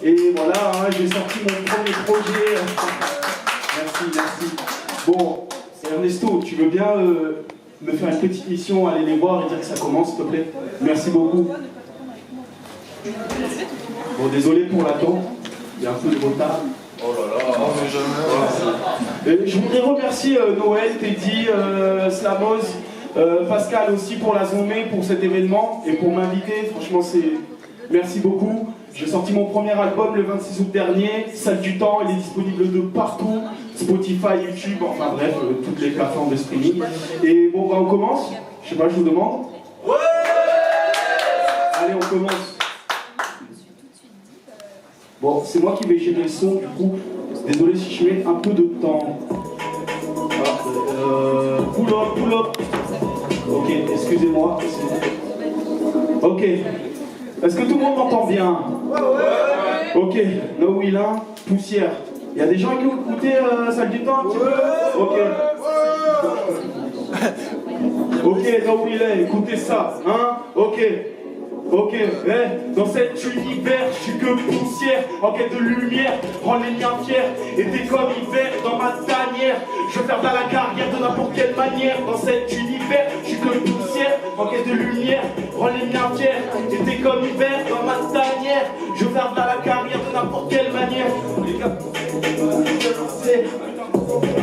Et voilà, hein, j'ai sorti mon premier projet. Merci. Bon, Ernesto, tu veux bien me faire une petite mission, aller les voir et dire que ça commence, s'il te plaît? Merci beaucoup. Bon, désolé pour l'attente, il y a un peu de retard. Oh là là, mais jamais. Je voudrais remercier Noël, Teddy, Slamos, Pascal aussi pour la zoomée, pour cet événement et pour m'inviter. Franchement, merci beaucoup. J'ai sorti mon premier album le 26 août dernier, Salle du Temps, il est disponible de partout, Spotify, YouTube, enfin bref, toutes les plateformes de streaming. Et bon, bah, on commence. Je sais pas, je vous demande. Ouais. Allez, on commence. Bon, c'est moi qui vais gérer le son, du coup, désolé si je mets un peu de temps. Pull up. Ok, excusez-moi. Ok. Est-ce que tout le monde m'entend bien? Ouais. Ok, No Willin, Poussière. Il y a des gens qui ont écouté Salle du Temps un petit peu? Ok. Ok, No Willin, écoutez ça, hein? Ok, dans cet univers, je suis que poussière, en quête de lumière, rends les miens fiers, et t'es comme hiver dans ma tanière, je veux faire de la carrière de n'importe quelle manière, dans cet univers, je suis que poussière, en quête de lumière, rends les miens fiers, et t'es comme hiver dans ma tanière, je veux faire de la carrière de n'importe quelle manière. Les gars,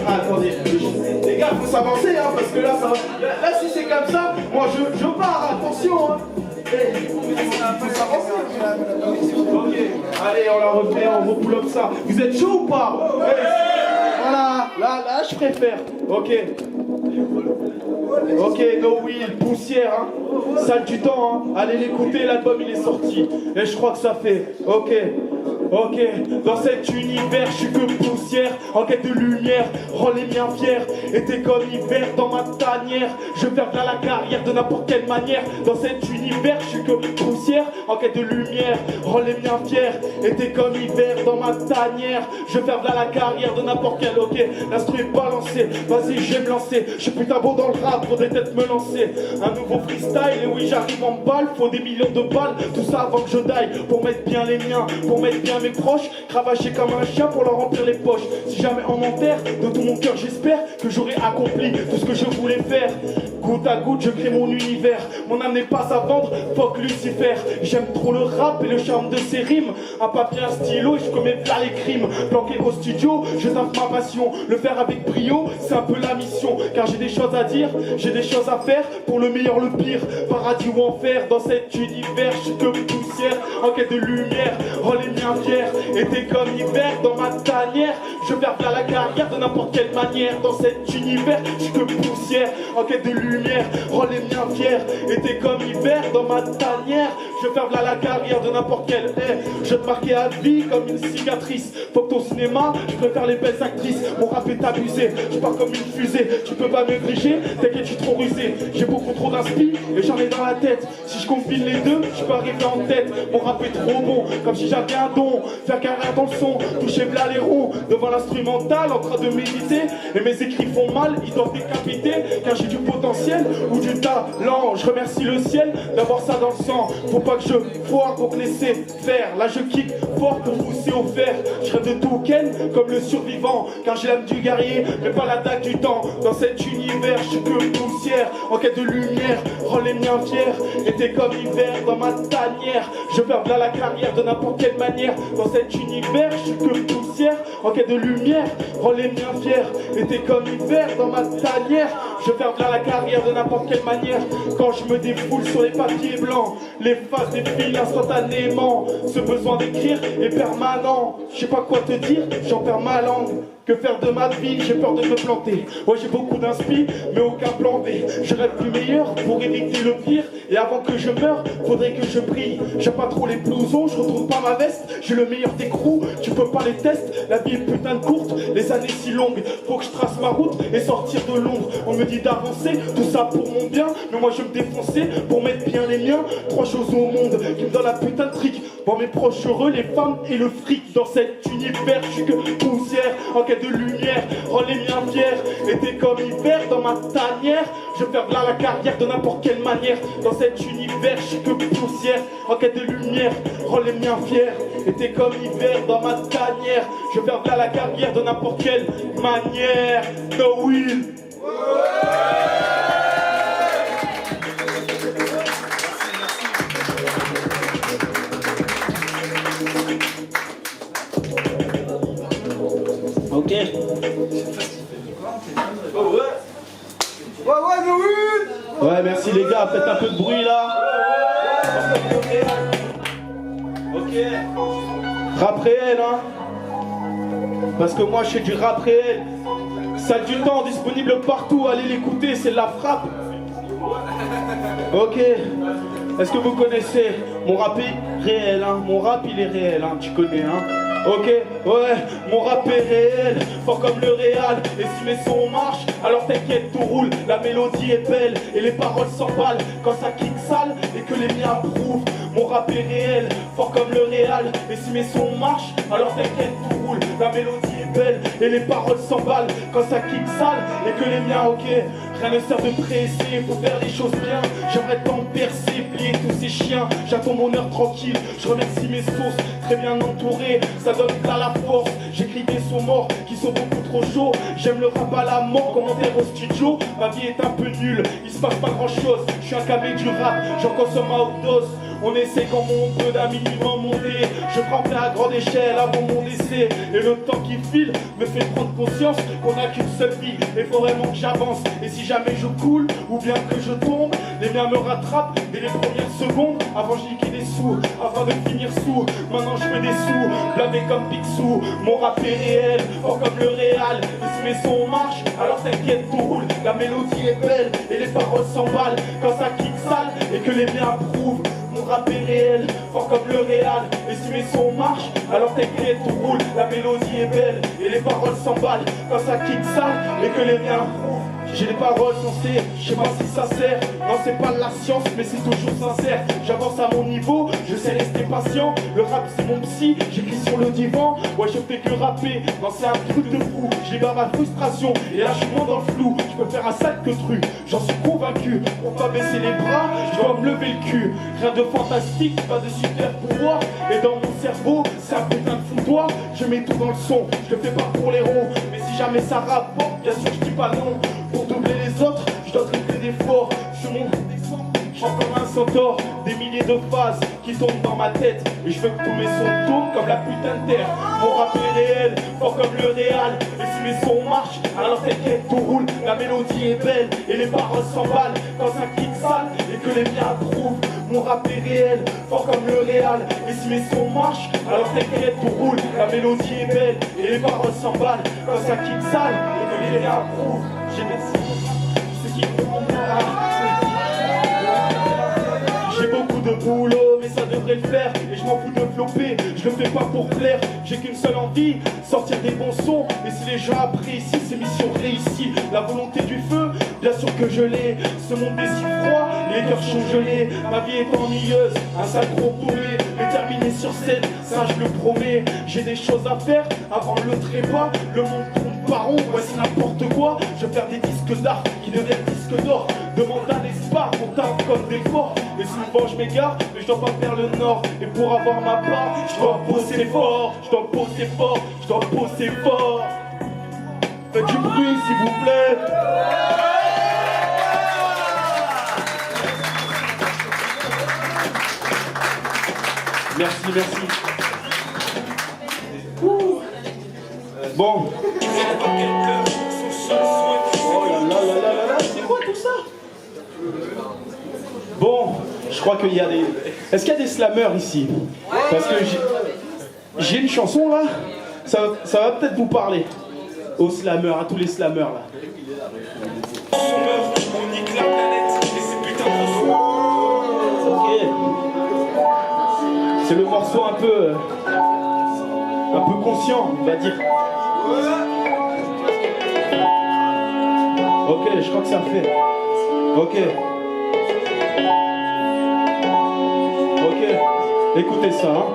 attendez, les gars, faut s'avancer, hein, parce que là, là si c'est comme ça, moi je pars, attention, hein. Ok, allez, on la refait, on repull up ça. Vous êtes chaud ou pas? Voilà, là, je préfère. Ok, No Will, Poussière, hein. Salle du Temps, hein. Allez l'écouter, l'album il est sorti. Et je crois que ça fait. Ok, dans cet univers, je suis que poussière, en quête de lumière, rends les miens fiers, et t'es comme hiver dans ma tanière, je veux faire de la carrière de n'importe quelle manière, dans cet univers, je suis que poussière, en quête de lumière, rends les miens fiers, et t'es comme hiver dans ma tanière, je veux faire de la carrière de n'importe quelle, ok, l'instru est balancé, vas-y, je vais me lancer, je suis putain beau dans le rap, faudrait peut-être me lancer, un nouveau freestyle, et oui, j'arrive en balle, faut des millions de balles, tout ça avant que je daille, pour mettre bien les miens, pour mettre bien mes proches, cravacher comme un chien pour leur remplir les poches. Si jamais on m'enterre, de tout mon cœur j'espère que j'aurai accompli tout ce que je voulais faire. Goutte à goutte je crée mon univers, mon âme n'est pas à vendre, fuck Lucifer. J'aime trop le rap et le charme de ses rimes, un papier, un stylo et je commets plein les crimes. Planqué au studio, je taffe ma passion, le faire avec brio, c'est un peu la mission. Car j'ai des choses à dire, j'ai des choses à faire, pour le meilleur, le pire, paradis ou enfer. Dans cet univers, je suis que poussière, en quête de lumière, rends les miens fiers, et t'es comme hiver dans ma tanière, je veux faire de la carrière de n'importe quelle manière, dans cet univers, je suis que poussière, en quête de lumière, rends les miens fiers, et t'es comme hiver dans ma tanière, je veux faire de la carrière de n'importe quelle ère, je vais te marquer à vie comme une cicatrice, faut que ton cinéma, je préfère les belles actrices, mon rap est abusé, je pars comme une fusée, tu peux pas me griger, t'inquiète, je suis trop rusé, j'ai beaucoup trop d'inspi, et j'en ai dans la tête, si je combine les deux, je peux arriver en tête, mon rap est trop bon, comme si j'avais un don, faire carrière dans le son, toucher blas les roues, devant l'instrumental, en train de méditer, et mes écrits font mal, ils doivent décapiter, car j'ai du potentiel ou du talent, je remercie le ciel d'avoir ça dans le sang, faut pas que je foire pour laisser faire, là je kick fort pour pousser au fer, je rêve de tout ken comme le survivant, car j'ai l'âme du guerrier, mais pas l'attaque du temps, dans cet univers, je suis que poussière, en quête de lumière, rends les miens fiers, et t'es comme hiver dans ma tanière, je perds là la carrière de n'importe quelle manière, dans cet univers, je suis que poussière, en quête de lumière, rends les miens fiers, et t'es comme hiver dans ma tanière, je perds là la carrière de n'importe quelle manière, quand je me défoule sur les papiers blancs, les faces défilent instantanément, ce besoin d'écrire est permanent, je sais pas quoi te dire, j'en perds ma langue. Que faire de ma vie, j'ai peur de me planter. Ouais, j'ai beaucoup d'inspi, mais aucun plan B. Je rêve du meilleur pour éviter le pire. Et avant que je meure, faudrait que je brille. J'aime pas trop les blousons, je retrouve pas ma veste. J'ai le meilleur des crews, tu peux pas les tester. La vie est putain de courte, les années si longues. Faut que je trace ma route et sortir de l'ombre. On me dit d'avancer, tout ça pour mon bien. Mais moi je me défoncer pour mettre bien les miens. Trois choses au monde qui me donnent la putain de trick. Pour mes proches heureux, les femmes et le fric. Dans cet univers, je suis que poussière. En quête de lumière, rends les miens fiers, et t'es comme hiver dans ma tanière, je veux faire là la carrière de n'importe quelle manière, dans cet univers, je suis que poussière, en quête de lumière, rends les miens fiers, Et t'es comme l'hiver dans ma tanière. Je vais faire la carrière de n'importe quelle manière. No will. Ok. Ouais, merci les gars, faites un peu de bruit là. Ok. Rap réel, hein. Parce que moi je fais du rap réel. Salle du temps, disponible partout, allez l'écouter, c'est la frappe. Ok. Est-ce que vous connaissez mon rap est réel, hein. Mon rap il est réel, hein, tu connais, hein. Ok, ouais, mon rap est réel, fort comme le réal. Et si mes sons marchent, alors t'inquiète, tout roule. La mélodie est belle et les paroles s'emballent quand ça kick sale et que les miens approuvent. Mon rap est réel, fort comme le réal. Et si mes sons marchent, alors t'inquiète, tout roule. La mélodie est belle et les paroles s'emballent quand ça kick sale et que les miens, ok. Rien ne sert de presser, faut faire les choses bien. J'aimerais tant percer, plier tous ces chiens. J'attends mon heure tranquille, je remercie mes sources, très bien entourées. Ça donne à la force, j'écris des sons morts qui sont beaucoup trop chauds. J'aime le rap à la mort, commentaire au studio. Ma vie est un peu nulle, il se passe pas grand chose. Je suis un camé du rap, j'en consomme à haute dose. On essaie quand on peut d'un minimum monter. Je prends plein à grande échelle avant mon décès. Et le temps qui file me fait prendre conscience qu'on n'a qu'une seule vie. Et faut vraiment que j'avance. Et si jamais je coule ou bien que je tombe, les miens me rattrapent dès les premières secondes. Avant je niquais des sous, afin de finir sous. Maintenant je fais des sous, blavé comme Picsou. Mon rap est réel, fort comme le réal. Et si mes sons marchent, alors t'inquiète, tout roule. La mélodie est belle et les paroles s'emballent quand ça kick sale et que les miens approuvent. Mon rap est réel, fort comme le réal. Et si mes sons marchent, alors t'inquiète, tout roule. La mélodie est belle et les paroles s'emballent quand ça kick sale et que les miens approuvent. J'ai les paroles sensées, je sais pas si ça sert. Non, c'est pas de la science, mais c'est toujours sincère. J'avance à mon niveau, je sais rester patient. Le rap c'est mon psy, j'écris sur le divan. Ouais, je fais que rapper, non c'est un truc de fou. Je libère ma frustration, et là je suis moins dans le flou. Je peux faire un sac de trucs, j'en suis convaincu. Pour pas baisser les bras, je dois me lever le cul. Rien de fantastique, pas de super pouvoir. Et dans mon cerveau, c'est un putain de foutoir. Je mets tout dans le son, je le fais pas pour les ronds. Mais si jamais ça rapporte, bien sûr je dis pas non. Pour doubler les autres, je dois tripler d'efforts. Sur mon descend, j'entends comme un centaure. Des milliers de phases qui tombent dans ma tête. Et je veux que tous mes sons tournent comme la putain de terre. Mon rap est réel, fort comme le réal. Et si mes sons marchent, alors t'inquiète, tout roule. La mélodie est belle et les paroles s'emballent quand ça kick sale et que les miens approuvent. Mon rap est réel, fort comme le réal. Et si mes sons marchent, alors t'inquiète, tout roule. La mélodie est belle et les paroles s'emballent quand ça kick sale et que les miens approuvent. J'ai beaucoup de boulot, mais ça devrait le faire. Et je m'en fous de flopper, je le fais pas pour plaire. J'ai qu'une seule envie, sortir des bons sons. Et si les gens apprécient, c'est mission réussie. La volonté du feu, bien sûr que je l'ai. Ce monde est si froid, les cœurs sont gelés. Ma vie est ennuyeuse, un sale gros paumé. Mais terminé sur scène, ça je le promets. J'ai des choses à faire avant le trépas. Le monde tourne par rond, ouais c'est n'importe quoi. Je vais faire des disques d'art qui deviennent disques d'or. Demande un espoir, on tape comme des forts. Et souvent je m'égare, mais je dois pas faire le nord. Et pour avoir ma part, je dois bosser fort. Je dois bosser fort, je dois bosser fort. Faites du bruit s'il vous plaît. Merci, merci. Ouh. Bon. Oh là là là là là là, c'est quoi tout ça? Bon, je crois qu'il y a des... Est-ce qu'il y a des slammeurs ici? Parce que j'ai une chanson là, ça va peut-être vous parler. Aux slammeurs, à tous les slammeurs là. On nique la planète et c'est putain de ok. C'est le morceau un peu conscient, on va dire. Ok, je crois que ça fait. Ok. Écoutez ça, hein.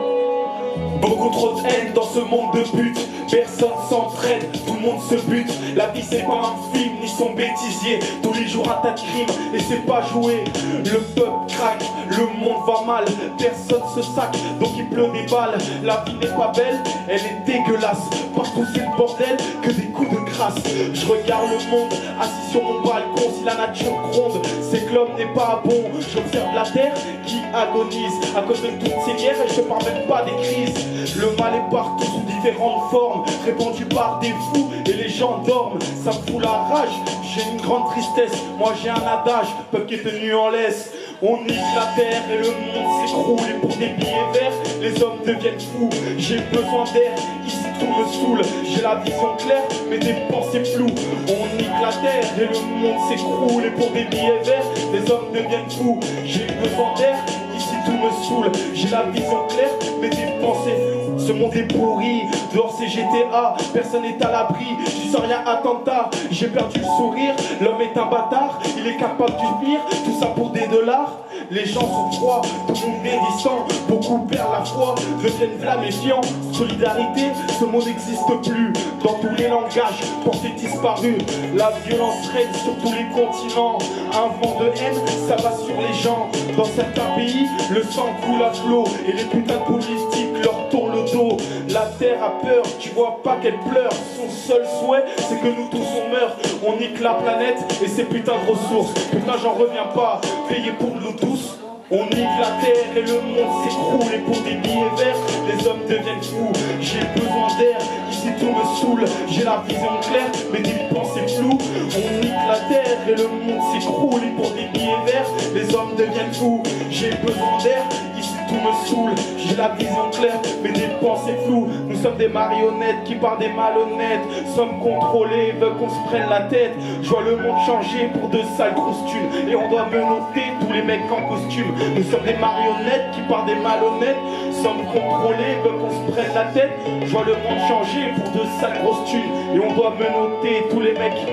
Beaucoup trop de haine dans ce monde de putes. Personne s'entraîne, tout le monde se bute. La vie c'est pas un film, ni son bêtisier. Tous les jours un tas de crimes, et c'est pas joué. Le peuple craque, Le monde va mal, personne se sac, donc il pleut des balles. La vie n'est pas belle, elle est dégueulasse. Partout c'est le bordel, que des coups de crasse. Je regarde le monde, assis sur mon balcon. Si la nature gronde, c'est que l'homme n'est pas bon. J'observe la terre qui agonise à cause de toutes ces guerres et je te parle même pas des crises. Le mal est partout sous différentes formes, répandu par des fous et les gens dorment. Ça me fout la rage, j'ai une grande tristesse. Moi j'ai un adage, peuple qui est tenu en laisse. On nique la terre et le monde s'écroule. Et pour des billets verts, les hommes deviennent fous. J'ai besoin d'air, ici tout me saoule. J'ai la vision claire, mais des pensées floues. On nique la terre et le monde s'écroule. Et pour des billets verts, les hommes deviennent fous. J'ai besoin d'air, ici tout me saoule. J'ai la vision claire, mais des pensées. Ce monde est pourri, dehors c'est GTA, personne n'est à l'abri, j'y sens rien attentat, j'ai perdu le sourire, l'homme est un bâtard, il est capable du pire, tout ça pour des dollars. Les gens sont froids, tout le monde est distant, beaucoup perdent la foi, deviennent v'là méfiants. Solidarité, ce mot n'existe plus, dans tous les langages, pensée disparue. La violence règne sur tous les continents, un vent de haine, ça va sur les gens. Dans certains pays, le sang coule à flot, et les putains de politiques leur tournent le dos. La terre a peur, tu vois pas qu'elle pleure, son seul souhait, c'est que nous tous on meurt. On nique la planète et ses putains de ressources. Putain, j'en reviens pas, payé pour l'eau douce. On nique la terre et le monde s'écroule. Et pour des billets verts, les hommes deviennent fous. J'ai besoin d'air, ici tout me saoule. J'ai la vision claire, mais des pensées floues. On nique la terre et le monde s'écroule. Et pour des billets verts, les hommes deviennent fous. J'ai besoin d'air, ici tout me saoule. J'ai la vision claire, mais des pensées floues. Nous sommes des marionnettes qui par des malhonnêtes sommes contrôlés, veulent qu'on se prenne la tête. Je vois le monde changer pour de sales grosses thunes. Et on doit menotter tous les mecs en costume. Nous sommes des marionnettes qui par des malhonnêtes sommes contrôlés, veulent qu'on se prenne la tête. Je vois le monde changer pour de sales grosses thunes. Et on doit menotter tous les mecs.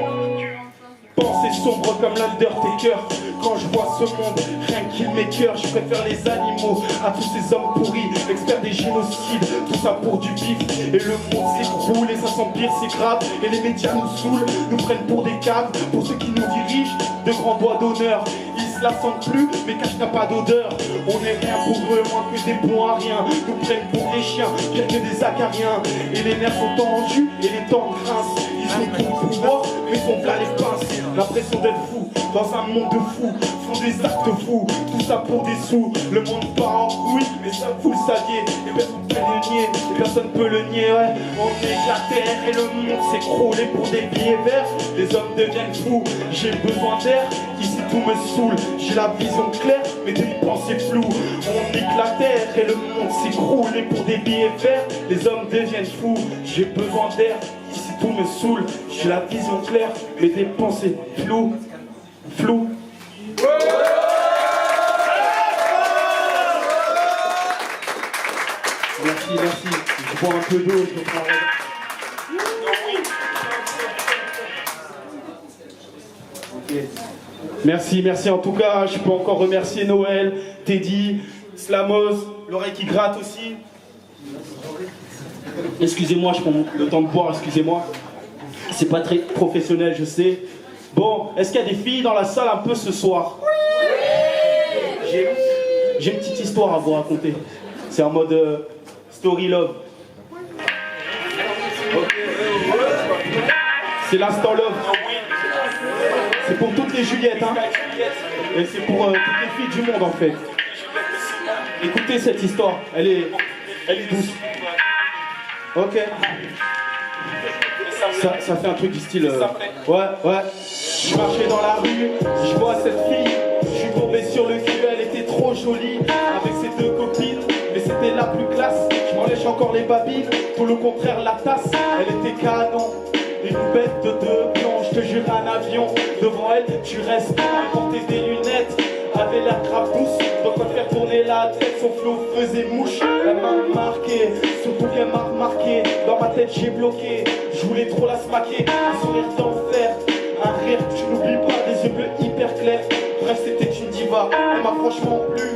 Pensée sombre comme l'Undertaker. Quand je vois ce monde, rien qu'il m'écœure. Je préfère les animaux à tous ces hommes pourris, experts des génocides, tout ça pour du bif. Et le monde s'écroule et ça s'empire, c'est grave. Et les médias nous saoulent, nous prennent pour des caves. Pour ceux qui nous dirigent, de grands doigts d'honneur. Ils se la sentent plus, mais cachent n'a pas d'odeur. On est rien pour eux, moins que des bons à rien. Nous prennent pour des chiens, pire que des acariens. Et les nerfs sont tendus et les dents grincent. Ils ont tout le pouvoir, mais sont plein les pinces. L'impression d'être fou, dans un monde de fous, font des actes fous, tout ça pour des sous. Le monde part en couille, mais ça vous le saviez. Et personne peut le nier, et personne peut le nier, ouais. On est la terre et le monde s'écroule. Et pour des billets verts, les hommes deviennent fous. J'ai besoin d'air, ici tout me saoule. J'ai la vision claire, mais des pensées floues. On nique la terre et le monde s'écroule. Et pour des billets verts, les hommes deviennent fous. J'ai besoin d'air, ici tout me saoule. J'ai la vision claire, mais des pensées floues. Flou. Merci, merci. Je bois un peu d'eau, je me travaille. Ok. Merci, merci en tout cas. Je peux encore remercier Noël, Teddy, Slamos, l'oreille qui gratte aussi. Excusez-moi, je prends le temps de boire, excusez-moi. C'est pas très professionnel, je sais. Bon, est-ce qu'il y a des filles dans la salle un peu ce soir? Oui. J'ai une petite histoire à vous raconter. C'est en mode story love. Okay. C'est l'instant love. C'est pour toutes les Juliettes, hein. Et c'est pour toutes les filles du monde en fait. Écoutez cette histoire, elle est douce. Ok. Ça fait un truc du style. Ouais. Je marchais dans la rue, je vois cette fille. Je suis tombé sur le cul, elle était trop jolie. Avec ses deux copines, mais c'était la plus classe. Je m'en lèche encore les babines, tout le contraire la tasse. Elle était canon, une bête de deux plans. Je te jure un avion, devant elle tu restes à porter des lunettes. Avait l'air grave douce, donc quoi faire tourner la tête. Son flow faisait mouche, elle m'a marqué. Surtout qu'elle m'a remarqué, dans ma tête j'ai bloqué. Je voulais trop la smaquer, un sourire d'enfer, un rire, tu n'oublies pas, des yeux bleus hyper clairs. Bref, c'était une diva, elle m'a franchement plu.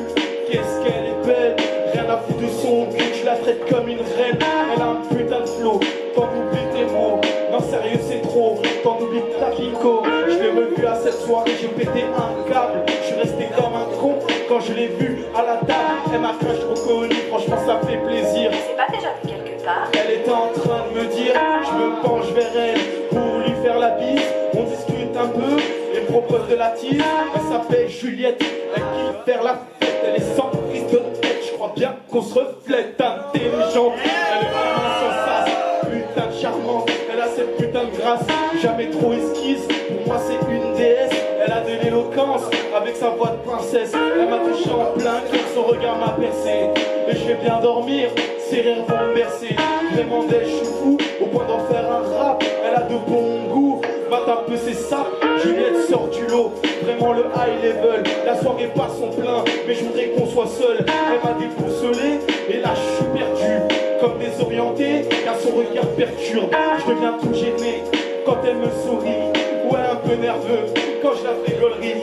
Qu'est-ce qu'elle est belle, rien à foutre de son cul, je la traite comme une reine. Elle a un putain de flow, t'en oublies tes mots. Non sérieux c'est trop, t'en oublies ta pico. Je l'ai revu à cette soirée, j'ai pété un câble. Je suis resté comme un con quand je l'ai vue à la table, elle m'a crash reconnu, franchement ça fait plaisir. C'est pas déjà vu quelque part? Elle était en train de me dire, je me penche vers elle pour lui faire la bise. On discute un peu et propose de la tease. Elle s'appelle Juliette, elle kiffe faire la fête. Elle est sans prise de tête, je crois bien qu'on se reflète. Intelligente, elle est vraiment sans sas, putain de charmante. Elle a cette putain de grâce, jamais trop esquisse. Pour moi c'est une déesse, elle a de l'éloquence avec sa voix de princesse. Elle m'a touché en plein cœur, son regard m'a percé. Et je vais bien dormir, ses rires vont me bercer. Vraiment d'elle, je suis fou, au point d'en faire un rap. Elle a de bons goûts, mate un peu ses sapes. Juliette sort du lot, vraiment le high level. La soirée passe son plein, mais je voudrais qu'on soit seul. Elle m'a déboussolé, et là je suis perdu. Comme désorienté, car son regard perturbe. Je deviens tout gêné quand elle me sourit. Ouais, un peu nerveux quand je la fais gaulerie.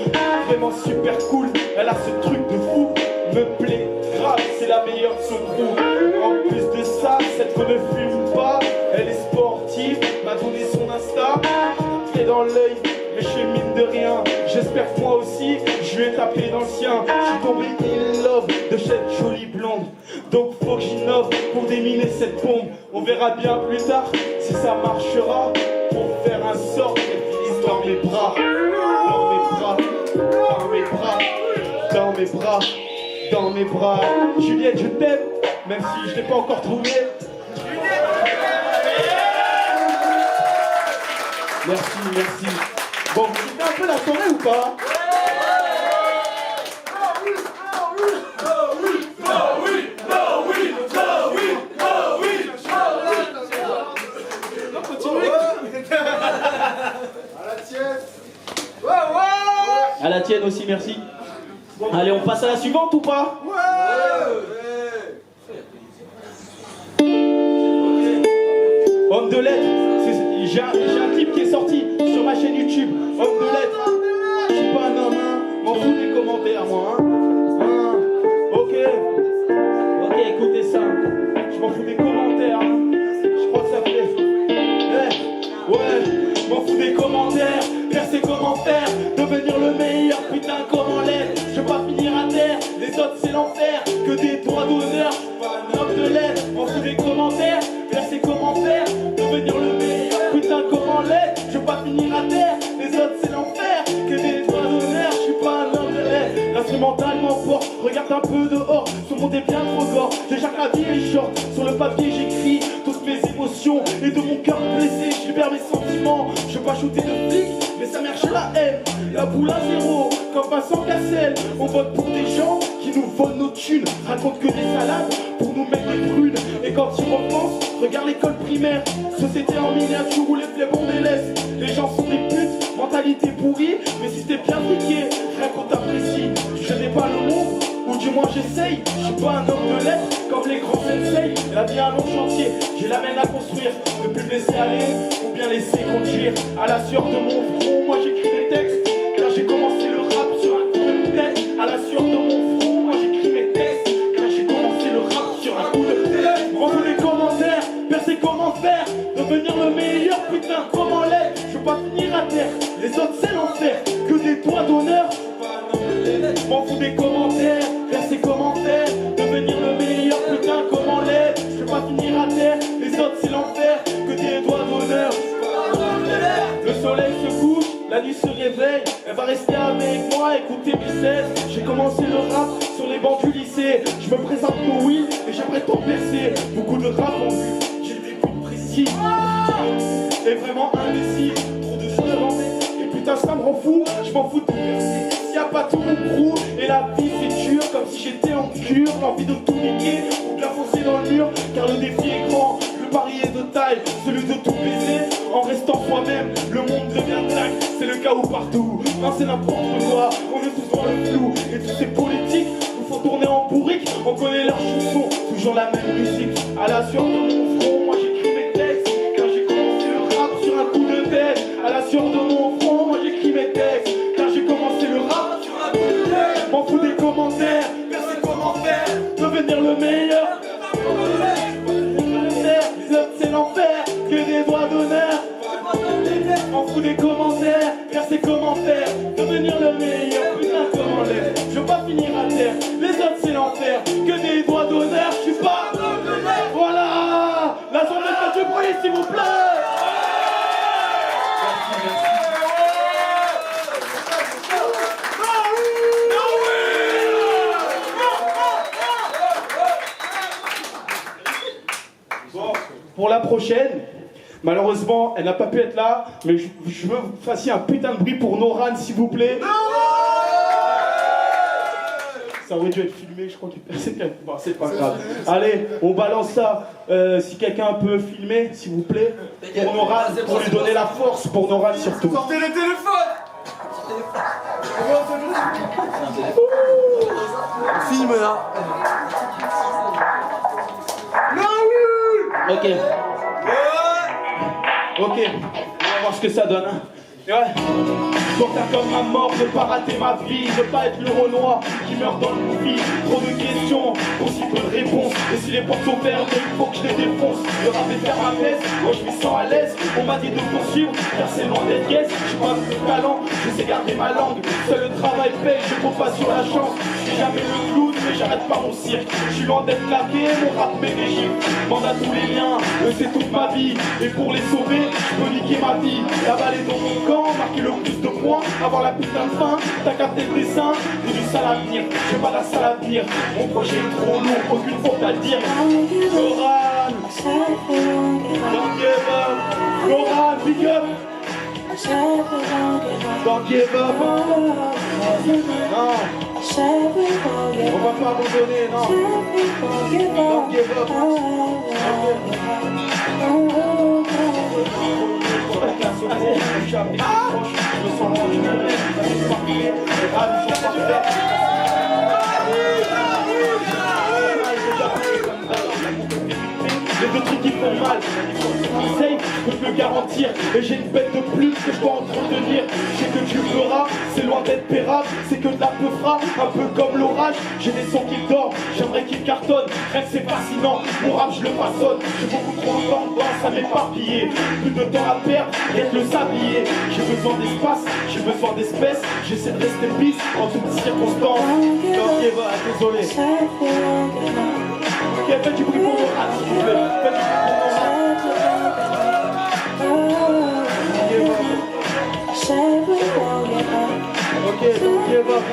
Vraiment super cool, elle a ce truc de fou. Me plaît grave, c'est la meilleure de son groupe. En plus de ça, cette ne fume pas. Elle est sportive, m'a donné son Insta. Et dans l'œil, mais je fais mine de rien. J'espère que moi aussi, je vais taper dans le sien. Je suis tombé in love de cette jolie blonde. Donc faut que j'innove pour déminer cette bombe. On verra bien plus tard si ça marchera. Pour faire un sort qu'elle finisse dans mes bras. Dans mes bras, dans mes bras, dans mes bras, dans mes bras. Juliette, je t'aime, même si je l'ai pas encore trouvé. Merci, merci. Bon, vous kiffez un peu la soirée ou pas? À la tienne aussi, merci. Allez, on passe à la suivante ou pas? Homme de lettres, j'ai un clip qui est sorti sur ma chaîne YouTube. Homme de lettres, je suis pas un homme, hein. M'en fous des commentaires, moi, hein. Ok, écoutez ça. Je m'en fous des commentaires, hein. Je crois que ça fait. Ouais, m'en fous des commentaires. Faire ses commentaires, devenir le meilleur, putain comment l'être. Je veux pas finir à terre, les autres c'est l'enfer. Que des droits d'honneur, pas un homme de lettres. M'en fous des commentaires, faire ses commentaires, devenir le meilleur, putain comment l'être. Je veux pas finir à terre, les autres c'est l'enfer. Que des droits d'honneur, je suis pas un homme de lettres. L'instrumental m'emporte, regarde un peu dehors. Ce monde est bien trop gore, déjà que la vie est short. Sur le papier j'écris toutes mes émotions. Et de mon cœur blessé, je libère mes sentiments. Je veux pas shooter de flics, mais sa mère je la haine. La boule à zéro, comme Vincent Cassel. On vote pour des gens qui nous volent nos thunes. Racontent que des salades pour nous mettre des prunes. Et quand ils repensent, regarde l'école primaire. Société en miniature où les flemmonds délaissent. Les gens sont des putes, mentalité pourrie. Mais si t'es bien friqué, rien qu'on t'apprécie. Je n'ai pas le monde, ou du moins j'essaye. Je suis pas un homme de lettres, comme les grands sensei. La vie est un long chantier, j'ai la mène à construire. Ne plus me laisser aller, ou bien laisser conduire. À la sueur de mon front, moi j'écris mes textes. Car j'ai commencé le rap sur un coup de tête. À la sueur de mon front, moi j'écris mes textes. Car j'ai commencé le rap sur un coup de tête. Rendez les commentaires, percez comment faire. Devenir le meilleur, putain comment l'être. Je veux pas finir à terre, les autres c'est l'enfer. Que des doigts d'honneur. M'en fous des commentaires, faire ses commentaires, devenir le meilleur, putain comment l'être. Je veux pas finir à terre, les autres c'est l'enfer. Que des doigts d'honneur. Le soleil se couche, la nuit se réveille. Elle va rester avec moi, écouter mes 16. J'ai commencé le rap sur les bancs du lycée. Je me présente pour oui, et j'aimerais t'en percer. Beaucoup de rap en vue, j'ai des buts précis. Et vraiment imbécile, trop de choses avancées. Et putain ça me rend fou, je m'en fous de percer. S'il y a pas tout mon crew, et la vie c'est dur, comme si j'étais en cure. L'envie de tout niquer, ou de la foncer dans le mur. Car le défi est grand, le pari est de taille. Celui de tout baiser, en restant soi-même. Le monde devient dingue, c'est le chaos partout. Non c'est n'importe quoi, on est tous dans le flou. Et tous ces politiques nous font tourner en bourrique. On connaît leurs chansons, toujours la même musique. À la sueur de mon front, moi j'écris mes textes. Car j'ai commencé le rap sur un coup de tête. À la sueur de mon front, moi j'écris mes textes. Car j'ai commencé le rap sur un coup de tête. M'en fous des commentaires, merci comment faire. Devenir le meilleur. Les autres c'est l'enfer, que des doigts d'honneur. M'en fous des commentaires, merci comment faire. Devenir le meilleur, putain comment l'être. Je veux pas finir à terre, La zone de du bruit, s'il vous plaît. Bon, pour la prochaine, malheureusement, elle n'a pas pu être là, mais je veux que vous fassiez un putain de bruit pour Noran, s'il vous plaît. Ça aurait dû être filmé, je crois qu'il personne. Bon, c'est pas grave. Allez, on balance ça. Si quelqu'un peut filmer, s'il vous plaît, pour Noran, pour lui donner la force, pour Noran surtout. Sortez le téléphone. Filme là. Ok. Ok. On va voir ce que ça donne. Hein. Ouais. Pour faire comme ma mort, ne pas rater ma vie, ne pas être le Renoir qui meurt dans le vide. Trop de questions, pour si peu de réponses. Et si les portes sont fermées, il faut que je les défonce. Le rap est faire ma messe, moi je me sens à l'aise. On m'a dit de poursuivre, car c'est loin d'être guess. J'ai pas de talent, je sais garder ma langue. Seul le travail paye, je compte pas sur la chance. Je suis jamais le clown, mais j'arrête pas mon cirque. Je suis loin d'être claqué, mon rap met des gifles. Mande à tous les liens, c'est toute ma vie. Et pour les sauver, je peux niquer ma vie. La balle est dans mon camp, marquer le plus de points, avoir la putain de fin, t'as capté le dessin, j'ai du sale avenir, j'ai pas la salle à venir, mon projet est trop long, aucune faute à dire. Noran, don't give up, Noran, big up, don't give up, non, on va pas abandonner, non, don't give up, je me sens loin du monde, les deux trucs qui font mal, essaye, je peux te le garantir. Et j'ai une bête de plus que je dois entretenir. J'ai que tu feras, c'est loin d'être pérable. C'est que de la peufra, un peu comme l'orage. J'ai des sons qui dorment, j'aimerais qu'ils cartonnent. Rêve c'est fascinant, mon rap je le façonne. J'ai beaucoup trop de temps dedans, ça m'éparpiller. Plus de temps à perdre, rien que le sablier. J'ai besoin d'espace, j'ai besoin d'espèces. J'essaie de rester pisse en toutes circonstances. Non, Eva, désolé. Ok, faites du bruit pour mon rap, s'il vous plaît. Faites du bruit pour mon rap. Ok, don't give up.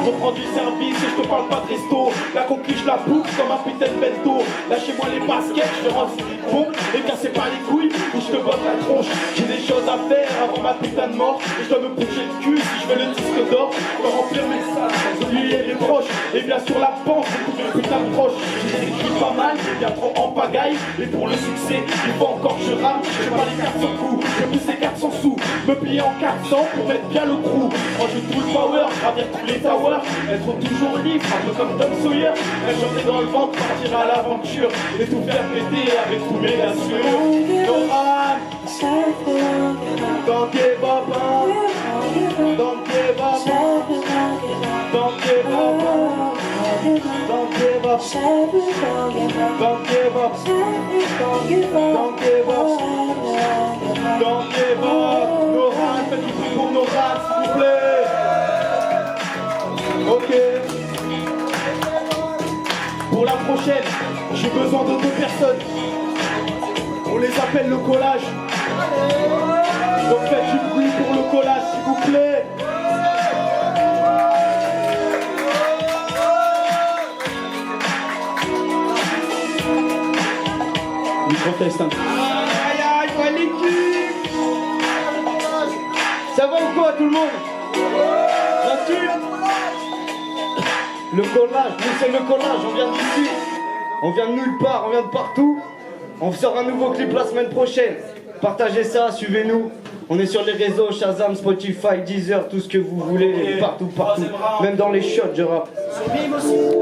Je reprends du service et je te parle pas de resto. La coquille je la bouffe comme un putain de bento. Lâchez-moi les baskets, je te rends bon. Et cassez pas les couilles ou je te botte la tronche. J'ai des choses à faire avant ma putain de mort. Et je dois me bouger le cul si je veux le disque d'or. Je dois remplir mes salles, oublier les proches. Et bien sur la pente, beaucoup de putain de proches. J'ai écrit pas mal, j'ai bien trop en pagaille. Et pour le succès, il faut encore que je rame. J'ai pas les 400 coups, je pousse les 400 sous. Me plier en 400 pour mettre bien le trou. Moi j'ai tout le power, gravir tous les towers. Être toujours libre, un peu comme Tom Sawyer. Chanter dans le ventre, partir à l'aventure. Et tout faire péter avec tous mes bien sûr. Noran, don't give up, don't give up, don't give up, don't give up, don't give up, don't give up, don't give up. Noran, faites du bruit pour Noran, s'il vous plaît. Ok. Pour la prochaine, j'ai besoin de 2 personnes. On les appelle le collage. Donc faites du bruit pour le collage, s'il vous plaît. Micro test. Aïe aïe, quoi l'équipe? Ça va ou quoi tout le monde? Le collage, nous c'est le collage, on vient d'ici. On vient de nulle part, on vient de partout. On sort un nouveau clip la semaine prochaine. Partagez ça, suivez-nous. On est sur les réseaux, Shazam, Spotify, Deezer, tout ce que vous voulez, partout. Même dans les shots, je rappe.